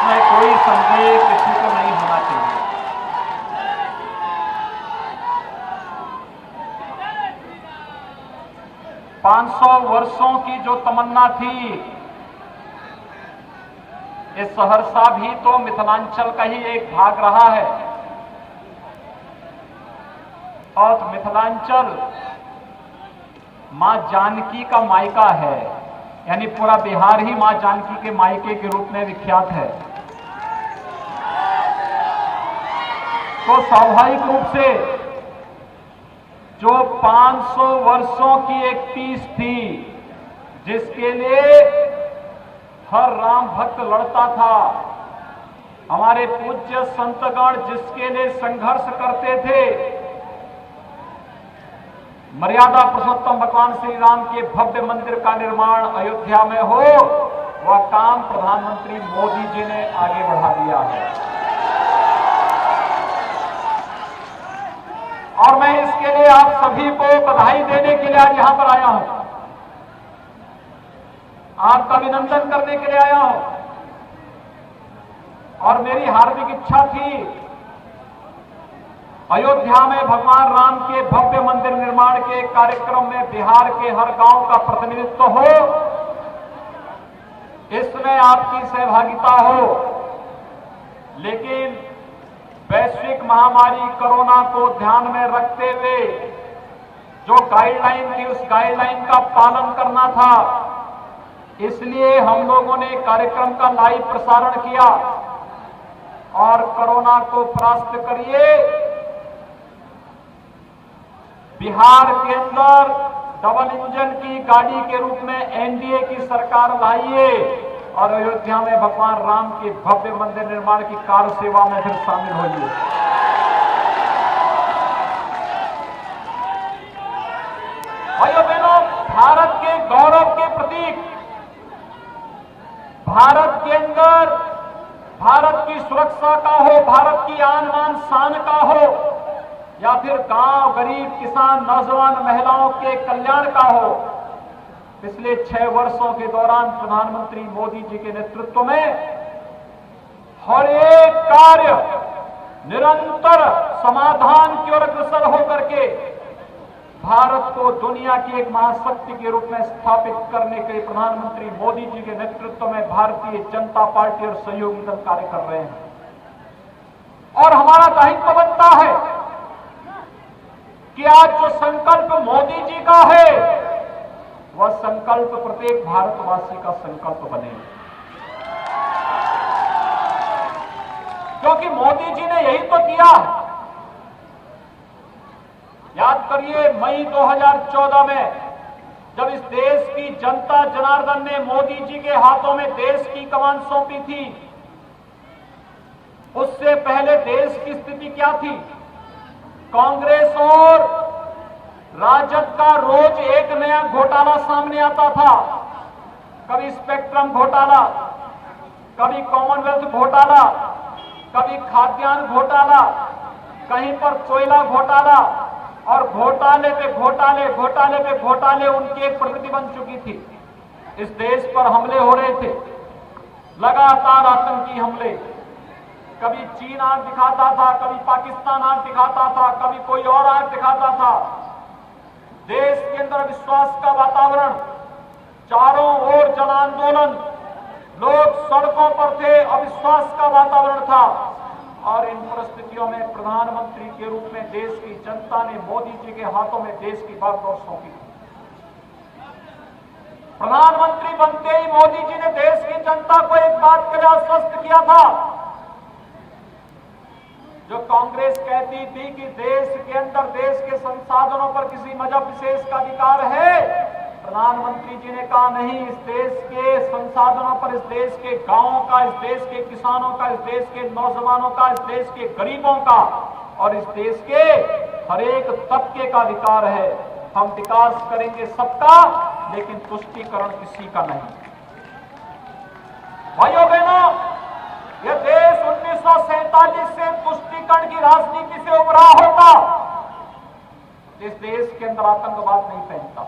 इसमें कोई संदेह किसी को नहीं होना चाहिए। पांच सौ वर्षों की जो तमन्ना थी, ये सहरसा भी तो मिथिलांचल का ही एक भाग रहा है और मिथिलांचल मां जानकी का मायका है, यानी पूरा बिहार ही मां जानकी के मायके के रूप में विख्यात है। तो स्वाभाविक रूप से जो 500 वर्षों की एक तीज थी, जिसके लिए हर राम भक्त लड़ता था, हमारे पूज्य संतगण जिसके लिए संघर्ष करते थे, मर्यादा पुरुषोत्तम भगवान श्री राम के भव्य मंदिर का निर्माण अयोध्या में हो, वह काम प्रधानमंत्री मोदी जी ने आगे बढ़ा दिया है। और मैं इसके लिए आप सभी को बधाई देने के लिए आज यहां पर आया हूं, आपका अभिनंदन करने के लिए आया हूं। और मेरी हार्दिक इच्छा थी अयोध्या में भगवान राम के भव्य मंदिर निर्माण के कार्यक्रम में बिहार के हर गांव का प्रतिनिधित्व हो, इसमें आपकी सहभागिता हो। लेकिन वैश्विक महामारी कोरोना को ध्यान में रखते हुए जो गाइडलाइन थी, उस गाइडलाइन का पालन करना था, इसलिए हम लोगों ने कार्यक्रम का लाइव प्रसारण किया और कोरोना को परास्त करिए, बिहार के अंदर डबल इंजन की गाड़ी के रूप में एनडीए की सरकार लाइए और अयोध्या में भगवान राम के भव्य मंदिर निर्माण की कार्य सेवा में फिर शामिल होइए। भाइयों बहनों, भारत के गौरव के प्रतीक, भारत के अंदर भारत की सुरक्षा का हो, भारत की आन बान शान का हो, या फिर गांव गरीब किसान नौजवान महिलाओं के कल्याण का हो, पिछले 6 वर्षों के दौरान प्रधानमंत्री मोदी जी के नेतृत्व में हर एक कार्य निरंतर समाधान की ओर अग्रसर होकर के भारत को दुनिया की एक महाशक्ति के रूप में स्थापित करने के लिए प्रधानमंत्री मोदी जी के नेतृत्व में भारतीय जनता पार्टी और सहयोगी दल कार्य कर रहे हैं। और हमारा दायित्व बनता है कि आज जो संकल्प मोदी जी का है, वह संकल्प प्रत्येक भारतवासी का संकल्प बने, क्योंकि मोदी जी ने यही तो किया। याद करिए, मई 2014 में जब इस देश की जनता जनार्दन ने मोदी जी के हाथों में देश की कमान सौंपी थी, उससे पहले देश की स्थिति क्या थी? कांग्रेस और राजद का रोज एक नया घोटाला सामने आता था। कभी स्पेक्ट्रम घोटाला, कभी कॉमनवेल्थ घोटाला, कभी खाद्यान्न घोटाला, कहीं पर कोयला घोटाला, और घोटाले पे घोटाले, घोटाले पे घोटाले उनकी एक प्रवृत्ति बन चुकी थी। इस देश पर हमले हो रहे थे, लगातार आतंकी हमले, कभी चीन आंख दिखाता था, कभी पाकिस्तान आंख दिखाता था, कभी कोई और आंख दिखाता था। देश के अंदर विश्वास का वातावरण, चारों ओर जन आंदोलन, लोग सड़कों पर थे, अविश्वास का वातावरण था। और इन परिस्थितियों में प्रधानमंत्री के रूप में देश की जनता ने मोदी जी के हाथों में देश की बागडोर सौंपी। प्रधानमंत्री बनते ही मोदी जी ने देश की जनता को एक बात के लिए आश्वस्त किया था, जो कांग्रेस कहती थी कि देश के अंदर देश के संसाधनों पर किसी मजहब विशेष का अधिकार है। प्रधानमंत्री जी ने कहा नहीं, इस देश के संसाधनों पर इस देश के गांवों का, इस देश के किसानों का, इस देश के नौजवानों का, इस देश के गरीबों का और इस देश के हर एक तबके का अधिकार है। हम विकास करेंगे सबका, लेकिन तुष्टीकरण किसी का नहीं। भाइयों बहनों, यह देश 1947 से तुष्टीकरण की राजनीति से उभरा होता, इस देश के अंदर आतंकवाद नहीं फैलता,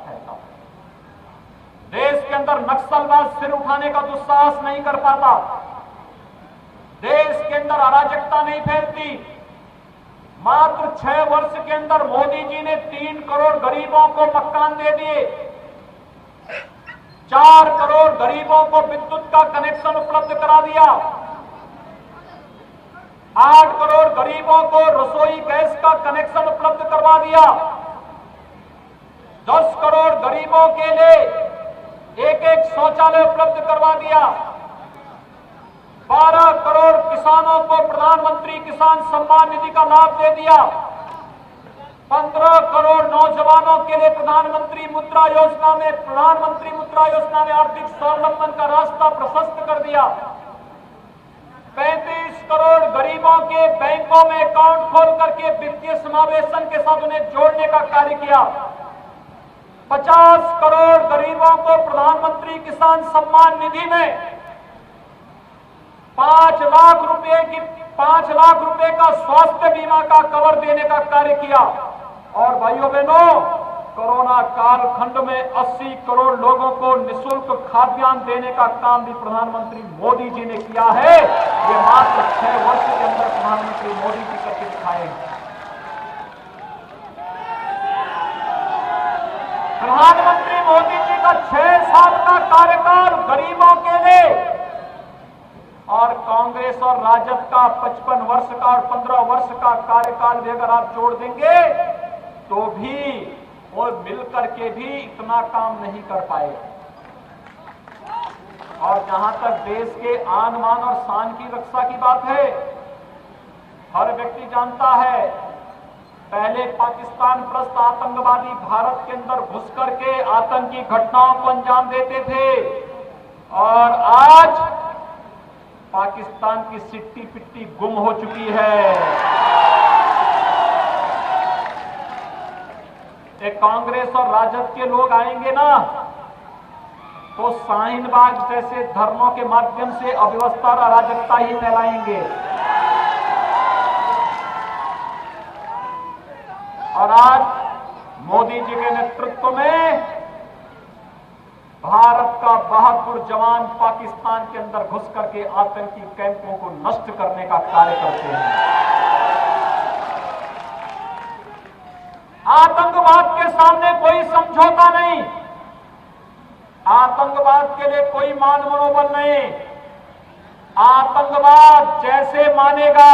देश के अंदर नक्सलवाद सिर उठाने का दुस्साहस नहीं कर पाता, देश के अंदर अराजकता नहीं फैलती। मात्र 6 वर्ष के अंदर मोदी जी ने 3 करोड़ गरीबों को मकान दे दिए, 4 करोड़ गरीबों को विद्युत का कनेक्शन उपलब्ध करा दिया, 8 करोड़ गरीबों को रसोई गैस का कनेक्शन उपलब्ध करवा दिया, 10 करोड़ गरीबों के लिए एक शौचालय उपलब्ध करवा दिया, 12 करोड़ किसानों को प्रधानमंत्री किसान सम्मान निधि का लाभ दे दिया, 15 करोड़ नौजवानों के लिए प्रधानमंत्री मुद्रा योजना में आर्थिक स्वावलंबन का रास्ता प्रशस्त कर दिया, 35 करोड़ गरीबों के बैंकों में अकाउंट खोल करके वित्तीय समावेशन के साथ उन्हें जोड़ने का कार्य किया, 50 करोड़ गरीबों को प्रधानमंत्री किसान सम्मान निधि में 5 लाख रुपए का स्वास्थ्य बीमा का कवर देने का कार्य किया। और भाइयों बहनों, कोरोना कालखंड में 80 करोड़ लोगों को निःशुल्क खाद्यान्न देने का काम भी प्रधानमंत्री मोदी जी ने किया है। ये मात्र 6 वर्ष के अंदर प्रधानमंत्री मोदी जी करके दिखाए। प्रधानमंत्री मोदी जी का 6 साल का कार्यकाल गरीबों के लिए और कांग्रेस और राजद का 55 वर्ष का और 15 वर्ष का कार्यकाल भी अगर आप जोड़ देंगे तो भी और मिलकर के भी इतना काम नहीं कर पाए। और जहां तक देश के आन मान और शान की रक्षा की बात है, हर व्यक्ति जानता है पहले पाकिस्तान प्रस्त आतंकवादी भारत के अंदर घुस करके आतंकी घटनाओं को अंजाम देते थे और आज पाकिस्तान की सिट्टी पिट्टी गुम हो चुकी है। एक कांग्रेस और राजद के लोग आएंगे ना तो शाहीन बाग जैसे धर्मों के माध्यम से अव्यवस्था और अराजकता ही फैलाएंगे। और आज मोदी जी के नेतृत्व में भारत का बहादुर जवान पाकिस्तान के अंदर घुस करके आतंकी कैंपों को नष्ट करने का कार्य करते हैं। आतंकवाद के सामने कोई समझौता नहीं, आतंकवाद के लिए कोई मान मनोबल नहीं। आतंकवाद जैसे मानेगा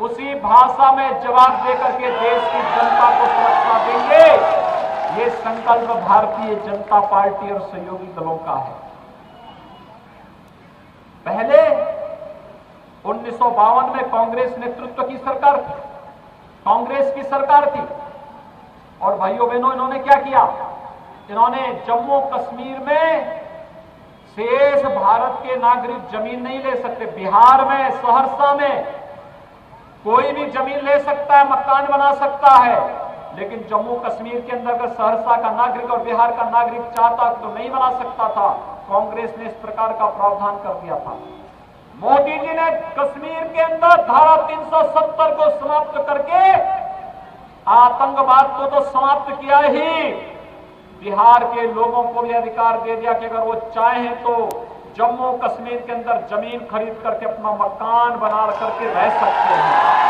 उसी भाषा में जवाब देकर के देश की जनता को सुरक्षा देंगे। ये संकल्प भारतीय जनता पार्टी और सहयोगी दलों का है। पहले 1952 में कांग्रेस नेतृत्व की सरकार थी, कांग्रेस की सरकार थी और भाइयों बहनों इन्होंने क्या किया, इन्होंने जम्मू कश्मीर में शेष भारत के नागरिक जमीन नहीं ले सकते। बिहार में सहरसा में कोई भी जमीन ले सकता है, मकान बना सकता है, लेकिन जम्मू कश्मीर के अंदर अगर सहरसा का नागरिक और बिहार का नागरिक चाहता तो नहीं बना सकता था। कांग्रेस ने इस प्रकार का प्रावधान कर दिया था। मोदी जी ने कश्मीर के अंदर धारा 370 को समाप्त करके आतंकवाद को तो समाप्त किया ही, बिहार के लोगों को भी अधिकार दे दिया कि अगर वो चाहें तो जम्मू कश्मीर के अंदर जमीन खरीद करके अपना मकान बना करके रह सकते हैं।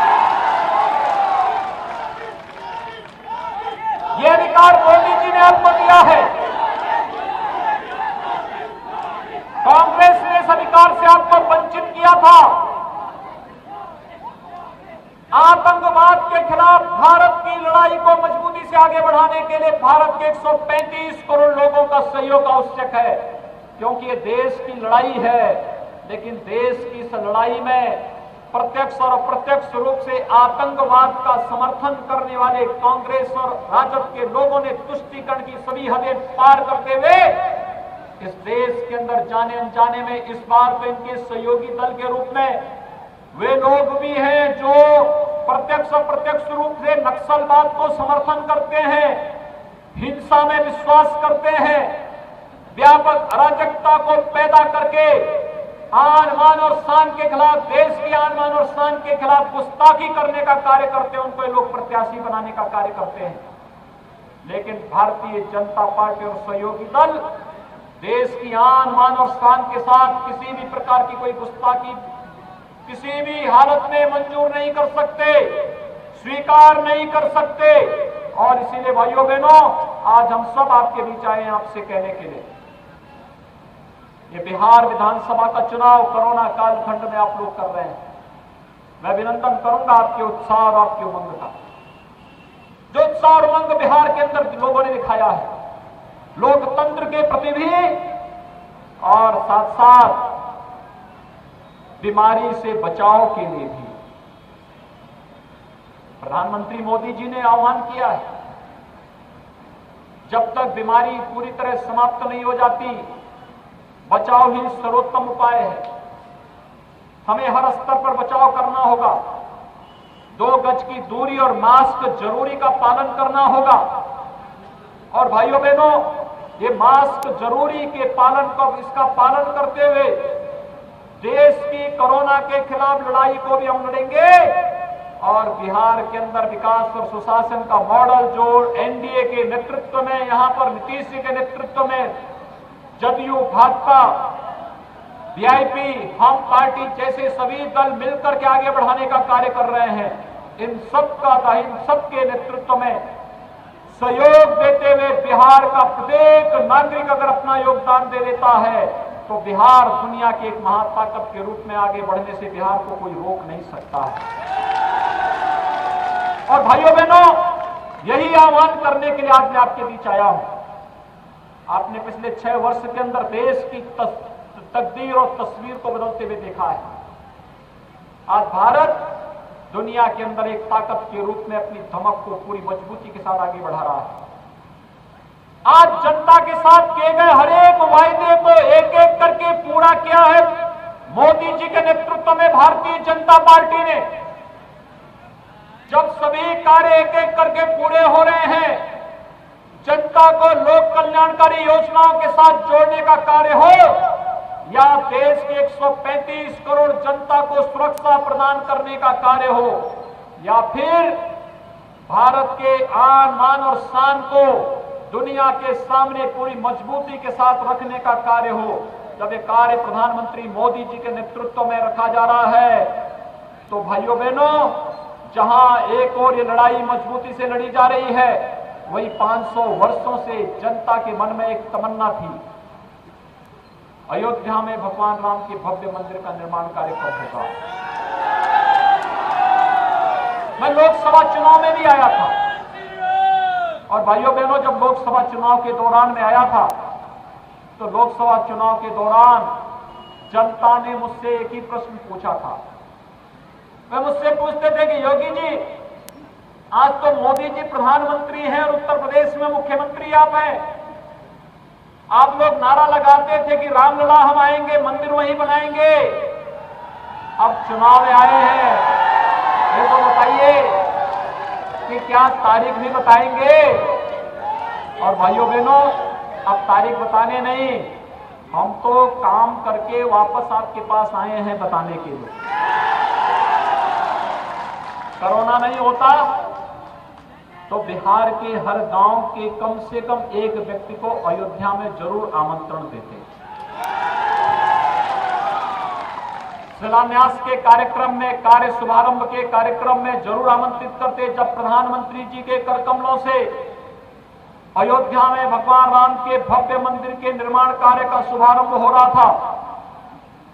ये अधिकार मोदी जी ने आपको दिया है। कांग्रेस ने इस अधिकार से आपको वंचित किया था। आतंकवाद के खिलाफ भारत की लड़ाई को मजबूती से आगे बढ़ाने के लिए भारत के 135 करोड़ लोगों का सहयोग आवश्यक है, क्योंकि ये देश की लड़ाई है। लेकिन देश की इस लड़ाई में प्रत्यक्ष और अप्रत्यक्ष रूप से आतंकवाद का समर्थन करने वाले कांग्रेस और राजद के लोगों ने तुष्टीकरण की सभी हदें पार करते हुए इस देश के अंदर जाने अनजाने में इस बार तो इनके सहयोगी दल के रूप में वे लोग भी हैं जो प्रत्यक्ष अप्रत्यक्ष रूप से नक्सलवाद को समर्थन करते हैं, हिंसा में विश्वास करते हैं, व्यापक अराजकता को पैदा करके आन मान और शान के खिलाफ, देश की आन मान और शान के खिलाफ गुस्ताखी करने का कार्य करते हैं, उनको लोग प्रत्याशी बनाने का कार्य करते हैं। लेकिन भारतीय जनता पार्टी और सहयोगी दल देश की आन मान और शान के साथ किसी भी प्रकार की कोई गुस्ताखी किसी भी हालत में मंजूर नहीं कर सकते, स्वीकार नहीं कर सकते। और इसीलिए भाइयों बहनों, आज हम सब आपके बीच आए हैं आपसे कहने के लिए, ये बिहार विधानसभा का चुनाव कोरोना कालखंड में आप लोग कर रहे हैं। मैं अभिनंदन करूंगा आपके उत्साह और आपके उमंग का। जो उत्साह और उमंग बिहार के अंदर लोगों ने दिखाया है, लोकतंत्र के प्रति भी और साथ साथ बीमारी से बचाव के लिए भी। प्रधानमंत्री मोदी जी ने आह्वान किया है, जब तक बीमारी पूरी तरह समाप्त नहीं हो जाती, बचाव ही सर्वोत्तम उपाय है। हमें हर स्तर पर बचाव करना होगा। 2 गज की दूरी और मास्क जरूरी का पालन करना होगा। और भाइयों बहनों, ये मास्क जरूरी के पालन को, इसका पालन करते हुए देश की कोरोना के खिलाफ लड़ाई को भी हम लड़ेंगे। और बिहार के अंदर विकास और सुशासन का मॉडल जो एनडीए के नेतृत्व में, यहां पर नीतीश जी के नेतृत्व में जदयू, भाजपा, वीआईपी, हम पार्टी जैसे सभी दल मिलकर के आगे बढ़ाने का कार्य कर रहे हैं, इन सबके नेतृत्व में सहयोग देते हुए बिहार का प्रत्येक नागरिक अगर अपना योगदान दे देता है तो बिहार दुनिया की एक महाताकत के रूप में आगे बढ़ने से बिहार को कोई रोक नहीं सकता है। और भाइयों बहनों, यही आह्वान करने के लिए आज मैं आपके बीच आया हूं। आपने पिछले 6 वर्ष के अंदर देश की तकदीर और तस्वीर को बदलते हुए देखा है। आज भारत दुनिया के अंदर एक ताकत के रूप में अपनी धमक को पूरी मजबूती के साथ आगे बढ़ा रहा है। आज जनता के साथ किए गए हर एक वायदे को एक एक करके पूरा किया है मोदी जी के नेतृत्व में भारतीय जनता पार्टी ने। जब सभी कार्य एक एक करके पूरे हो रहे हैं, जनता को लोक कल्याणकारी योजनाओं के साथ जोड़ने का कार्य हो या देश के 135 करोड़ जनता को सुरक्षा प्रदान करने का कार्य हो, या फिर भारत के आन, मान और शान को दुनिया के सामने पूरी मजबूती के साथ रखने का कार्य हो, जब ये कार्य प्रधानमंत्री मोदी जी के नेतृत्व में रखा जा रहा है, तो भाइयों बहनों, जहां एक और ये लड़ाई मजबूती से लड़ी जा रही है, वही 500 वर्षों से जनता के मन में एक तमन्ना थी, अयोध्या में भगवान राम के भव्य मंदिर का निर्माण कार्य कब होगा। मैं लोकसभा चुनाव में भी आया था, और भाइयों बहनों, जब लोकसभा चुनाव के दौरान में आया था तो लोकसभा चुनाव के दौरान जनता ने मुझसे एक ही प्रश्न पूछा था। वे मुझसे पूछते थे कि योगी जी, आज तो मोदी जी प्रधानमंत्री हैं और उत्तर प्रदेश में मुख्यमंत्री आप हैं, आप लोग नारा लगाते थे कि रामलला हम आएंगे, मंदिर वहीं बनाएंगे, अब चुनाव में आए हैं, ये तो बताइए कि क्या तारीख भी बताएंगे। और भाइयों बहनों, अब तारीख बताने नहीं, हम तो काम करके वापस आपके पास आए हैं बताने के लिए। कोरोना नहीं होता तो बिहार के हर गांव के कम से कम एक व्यक्ति को अयोध्या में जरूर आमंत्रण देते। शिलान्यास के कार्यक्रम में, कार्य शुभारंभ के कार्यक्रम में जरूर आमंत्रित करते। जब प्रधानमंत्री जी के करकमलों से अयोध्या में भगवान राम के भव्य मंदिर के निर्माण कार्य का शुभारंभ हो रहा था,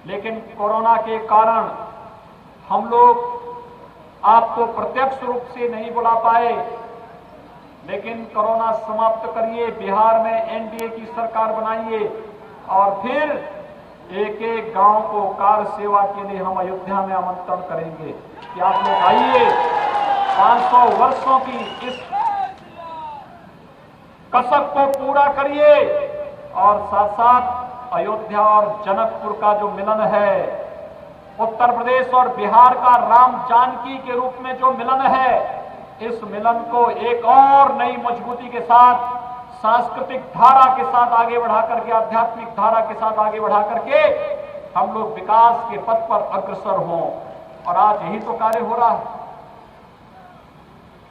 लेकिन कोरोना के कारण हम लोग आपको प्रत्यक्ष रूप से नहीं बुला पाए। लेकिन कोरोना समाप्त करिए, बिहार में एनडीए की सरकार बनाइए और फिर एक एक गांव को कार सेवा के लिए हम अयोध्या में आमंत्रण करेंगे कि आप लोग आइए, 500 वर्षों की इस कसक को पूरा करिए। और साथ साथ अयोध्या और जनकपुर का जो मिलन है, उत्तर प्रदेश और बिहार का राम जानकी के रूप में जो मिलन है, इस मिलन को एक और नई मजबूती के साथ, सांस्कृतिक धारा के साथ आगे बढ़ा करके, आध्यात्मिक धारा के साथ आगे बढ़ा करके हम लोग विकास के पथ पर अग्रसर हों। और आज यही तो कार्य हो रहा है।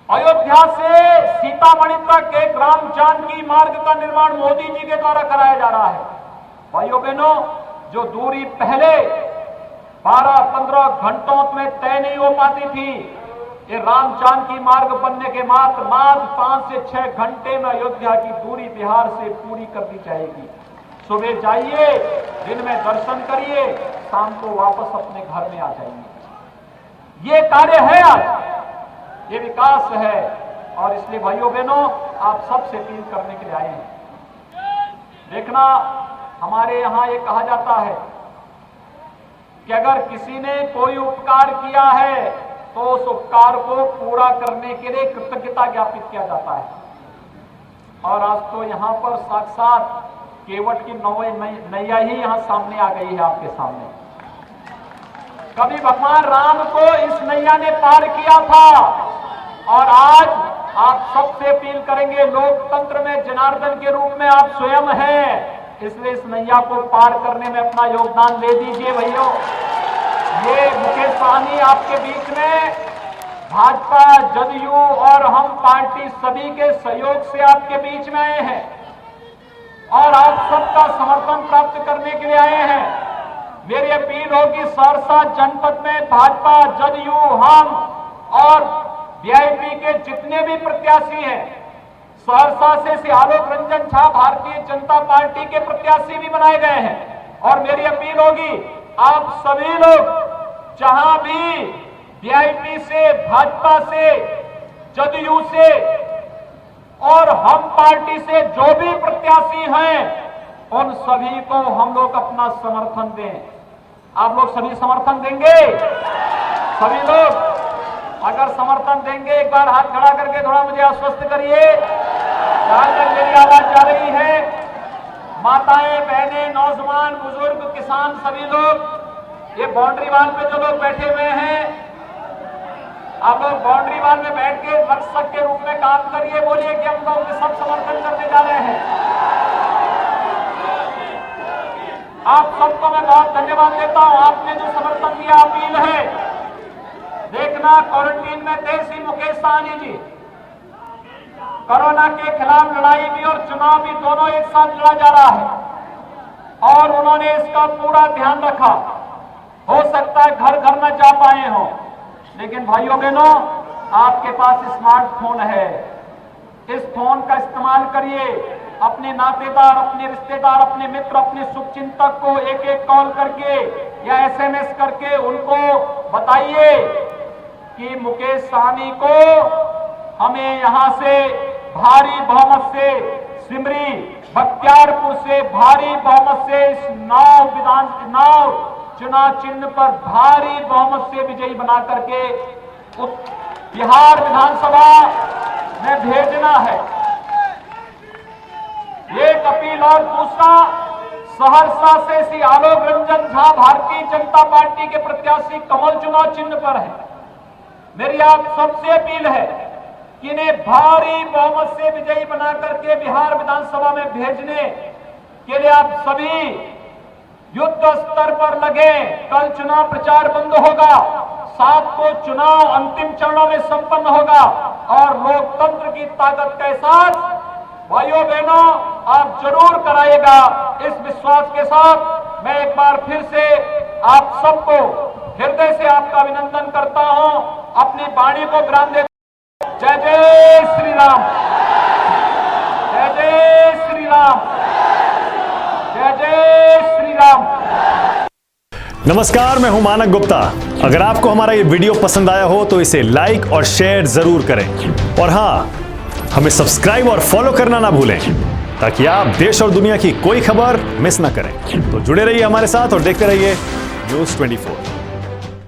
अयोध्या से सीतामढ़ी तक एक राम जानकी मार्ग का निर्माण मोदी जी के द्वारा कराया जा रहा है। भाइयों बहनों, जो दूरी पहले 12-15 घंटों में तय नहीं हो पाती थी। ये राम जानकी मार्ग बनने के मात्र 5 से 6 घंटे में अयोध्या की दूरी बिहार से पूरी कर दी जाएगी। सुबह जाइए, दिन में दर्शन करिए, शाम को वापस अपने घर में आ जाइए। ये कार्य है आज, ये विकास है। और इसलिए भाइयों बहनों, आप सबसे अपील करने के लिए आए हैं। देखना, हमारे यहां ये कहा जाता है कि अगर किसी ने कोई उपकार किया है तो उस उपकार को पूरा करने के लिए कृतज्ञता ज्ञापित किया जाता है। और आज तो यहां पर साक्षात केवट की नैया ही यहां सामने आ गई है आपके सामने। कभी भगवान राम को इस नैया ने पार किया था, और आज आप सबसे अपील करेंगे, लोकतंत्र में जनार्दन के रूप में आप स्वयं हैं, इसलिए इस नैया को पार करने में अपना योगदान दे दीजिए भैया। ये मुकेश सहनी आपके बीच में भाजपा, जदयू और हम पार्टी सभी के सहयोग से आपके बीच में आए हैं और आप सबका समर्थन प्राप्त करने के लिए आए हैं। मेरी अपील होगी, सहरसा जनपद में भाजपा, जदयू, हम और वीआईपी के जितने भी प्रत्याशी हैं, सहरसा से आलोक रंजन झा भारतीय जनता पार्टी के प्रत्याशी भी बनाए गए हैं। और मेरी अपील होगी, आप सभी लोग जहां भी वीआईपी से, भाजपा से, जदयू से और हम पार्टी से जो भी प्रत्याशी हैं, उन सभी को हम लोग अपना समर्थन दें। आप लोग सभी समर्थन देंगे? सभी लोग अगर समर्थन देंगे, एक बार हाथ खड़ा करके थोड़ा मुझे आश्वस्त करिए। जहां तक मेरी आवाज जा रही है, माताएं, बहनें, नौजवान, बुजुर्ग, किसान, सभी लोग ये बाउंड्री वाल पे जो लोग बैठे हुए हैं, आप लोग बाउंड्री वाल में बैठ के रक्षक के रूप में काम करिए। बोलिए कि हम लोग सब समर्थन करने जा रहे हैं। आप सबको मैं बहुत धन्यवाद देता हूं, आपने जो समर्थन दिया। अपील है, देखना, क्वारंटीन में थे श्री मुकेश सहनी जी। कोरोना के खिलाफ लड़ाई भी और चुनाव भी दोनों एक साथ लड़ा जा रहा है और उन्होंने इसका पूरा ध्यान रखा। हो सकता है घर घर न जा पाए हों, लेकिन भाइयों बहनों, आपके पास स्मार्टफोन है, इस फोन का इस्तेमाल करिए। अपने नातेदार, अपने रिश्तेदार, अपने मित्र, अपने शुभचिंतक को एक एक कॉल करके या एसएमएस करके उनको बताइए कि मुकेश सहनी को हमें यहां से भारी बहुमत से, सिमरी बख्तियारपुर से भारी बहुमत से इस 9 चुनाव चिन्ह पर भारी बहुमत से विजयी बना करके बिहार विधानसभा में भेजना है। एक अपील और दूसरा, सहरसा से श्री आलोक रंजन झा भारतीय जनता पार्टी के प्रत्याशी कमल चुनाव चिन्ह पर है। मेरी आप सबसे अपील है कि इन्हें भारी बहुमत से विजयी बना करके बिहार विधानसभा में भेजने के लिए आप सभी युद्ध स्तर पर लगे। कल चुनाव प्रचार बंद होगा, 7 को चुनाव अंतिम चरणों में संपन्न होगा और लोकतंत्र की ताकत का एहसास भाइयों बहनों आप जरूर कराइएगा। इस विश्वास के साथ मैं एक बार फिर से आप सबको हृदय से आपका अभिनंदन करता हूं। अपनी वाणी को विराम देता हूं। जय जय श्री राम, जय जय श्री राम, जय जय श्री राम। नमस्कार, मैं हूं मानक गुप्ता। अगर आपको हमारा ये वीडियो पसंद आया हो तो इसे लाइक और शेयर जरूर करें और हां, हमें सब्सक्राइब और फॉलो करना ना भूलें ताकि आप देश और दुनिया की कोई खबर मिस ना करें। तो जुड़े रहिए हमारे साथ और देखते रहिए न्यूज़ 24।